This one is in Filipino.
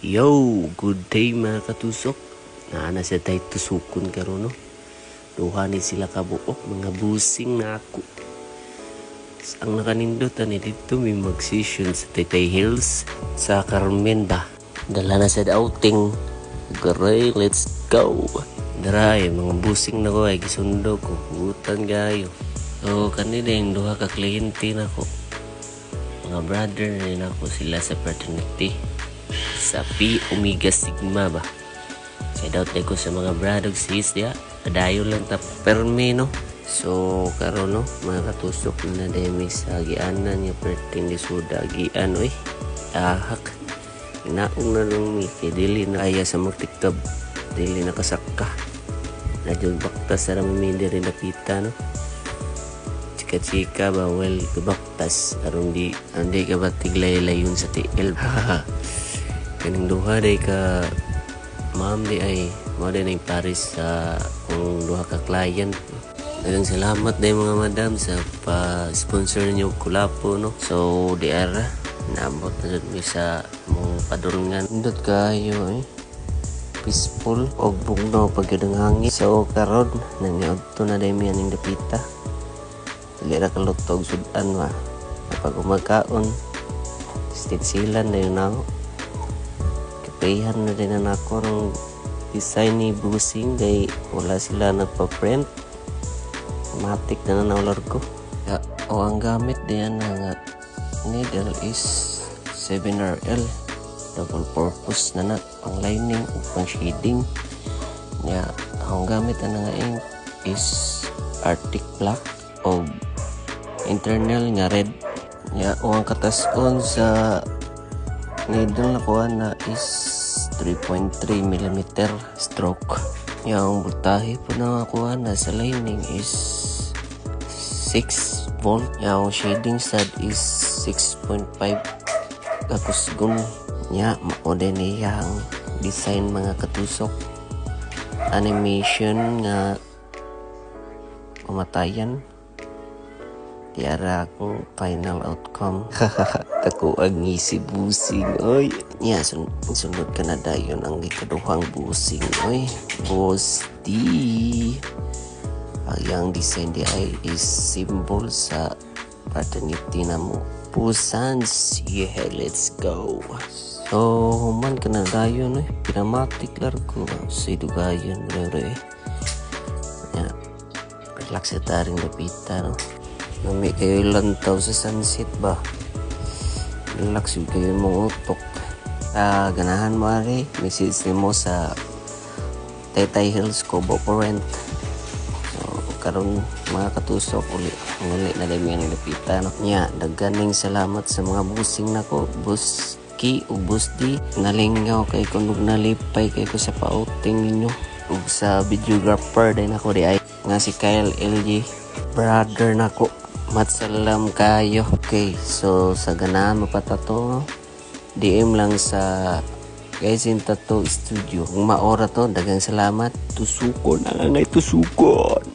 Yo, good day mga katusok. Naana sa tayo tusukon karon no. Duha ni sila kabuok, mga busing na ako. Ang nakanindot ani dito may mag-session sa Taytay Hills sa Carmen ba. Dala na sa outing. Garay, let's go. Daray, mga busing na ko ay gisundo ko. Hutan gayo. So, kanina yung duha ka kliyente na ko. Mga brother na rin ako sila sa fraternity. Sa Pi Omega Sigma ba. Shout out ko sa mga brother sis ya. Adayo lang ta permi no. So karon no mga katusok na demi sa gianan niya perting di suda gian oy. Ahak. Inaong na lang mi kay dili na aya sa magtikab. Dili na kasaka. Nadyo baktas sa ramimindi rin napita no. Chika bawal kabaktas aron di andi ka batiglay-layon sa TL. Kaning duha day ka ma'am di ay mo din ay Paris sa kung duha ka client. Daghang salamat day mga madam sa pa-sponsor niyo kulapo no. So di ara naabot na jud mi sa mong padulungan. Indot kayo peaceful og bugnaw paggyud ang hangin. So karon naniadto na day mi aning dapita. Dili ra kalutog sudan wa. Kapag umakaon stitsilan na yun ako. Kapayahan na din na ako ng design ni busing dahil wala sila nagpa-print. Matik na nanaular ko. O ang gamit diyan ng needle is 7RL. Double purpose na pang lining o pang shading. Ang gamit na nga ink is Arctic Black o internal nga red. O ang kataskon sa needle na kuha na is 3.3mm stroke. Yung voltahe po na kuha na sa lining is 6 volt. Yung shading stud is 6.5 kakusgon niya. Maode niyang design mga katusok. Animation nga kumatayan. Tiara akong final outcome. Tako ang ngisi busing oy. Sunod ka na dayon ang ikaduhang busing oy. Boss D. Ang design di ay is symbol sa fraternity na mo. Pusans. Yeah, let's go. So, human ka na dayon oy. Pinamatik largo. Sa idugayon. Relax sa taring napita no. Nami kayo lantaw sa sunset ba. Relax yung kayo mong utok. Ganahan mo ari. Message mo sa Taytay Hills Cobo Current. So karon mga katusok uli na dami ang napita no. Daganing salamat sa mga busing nako. Buski o busdi. Nalingaw kay kung nalipay kay ko sa pa-outing ninyo. Ug sa videographer din ako di ay nga si Kyle LG. Brother nako. Matsalam kayo. Okay, so sa ganahan mo pa tato, DM lang sa Guys in Tattoo Studio. Kung maora to, dagang salamat. Tusukon, ang angay tusukon.